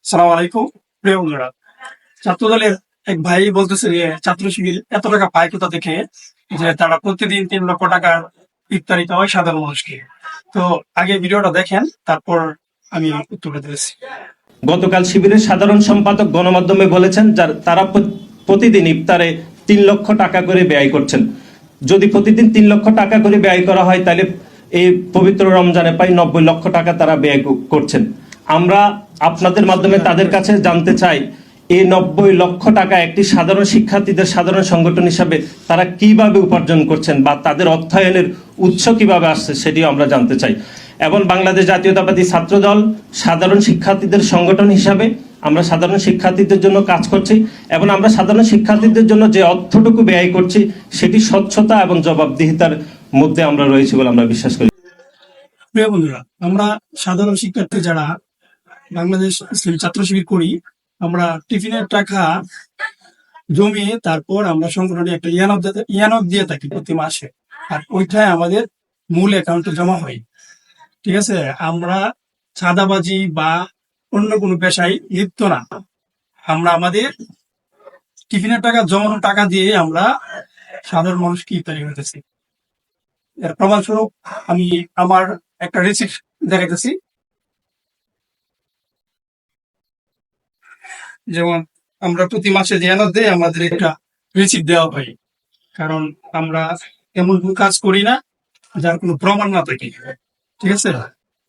সালাম আলাইকুম প্রিয় বন্ধুরা। ছাত্রদলের এক ভাই বলতেছে যে ছাত্র শিবির এত টাকা পায় কোথা থেকে, যে তারা প্রতিদিন 3 লক্ষ টাকার ইফতারি হয় সাধারণ মানুষকে। তো আগে ভিডিওটা দেখেন, তারপর আমি উত্তরটা দিয়েছি। গতকাল শিবিরের সাধারণ সম্পাদক গণমাধ্যমে বলেছেন তারা প্রতিদিন ইফতারে 3 লক্ষ টাকা করে ব্যয় করছেন। যদি প্রতিদিন 3 লক্ষ টাকা করে ব্যয় করা হয় তাহলে এই পবিত্র রমজানে প্রায় 90 লক্ষ টাকা তারা ব্যয় করছেন। আমরা আপনাদের মাধ্যমে তাদের কাছে জানতে চাই, এই 90 লক্ষ টাকা একটি সাধারণ শিক্ষার্থীদের সাধারণ সংগঠন হিসাবে তারা কিভাবে উপার্জন করছেন বা তাদের অর্থায়নের উৎস কিভাবে আসছে সেটিও আমরা জানতে চাই। এবং বাংলাদেশ জাতীয়তাবাদী ছাত্রদল সাধারণ শিক্ষার্থীদের সংগঠন হিসাবে আমরা সাধারণ শিক্ষার্থীদের জন্য কাজ করছি এবং আমরা সাধারণ শিক্ষার্থীদের জন্য যে অর্থটুকু ব্যয় করছি সেটি স্বচ্ছতা এবং জবাবদিহিতার মধ্যে আমরা রয়েছি বলে আমরা বিশ্বাস করি। প্রিয় বন্ধুরা, আমরা সাধারণ শিক্ষার্থী যারা বাংলাদেশ ইসলামী ছাত্র শিবির করি, আমরা টিফিনের টাকা জমিয়ে তারপর আমরা সংগঠনে একটা ইয়ানক দিয়ে থাকি প্রতি মাসে। আর ওইটাই আমাদের মূল অ্যাকাউন্টে জমা হয়। ঠিক আছে, আমরা চাঁদাবাজি বা অন্য কোনো পেশায় লিপ্ত না। আমরা আমাদের টিফিনের টাকা জমানো টাকা দিয়ে আমরা সাধারণ মানুষকে ইফতারি করতেছি। এর প্রমাণস্বরূপ আমি আমার একটা রিসিপ্ট দেখাইতেছি। যেমন আমরা প্রতি মাসে যে অ্যানাউন্স দেয় আমাদের একটা রিসিপ্ট দেওয়া হয়, কারণ আমরা এমন কোনো কাজ করি না যার কোনো প্রমাণ না থাকে। ঠিক আছে,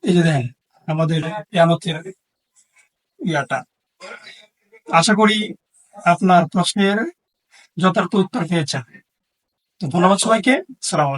এই যে দেখেন আমাদের ইয়ানতের ইয়াটা। আশা করি আপনার প্রশ্নের যথার্থ উত্তর পেয়েছেন। তো ধন্যবাদ সবাইকে। সালাম আলাইকুম।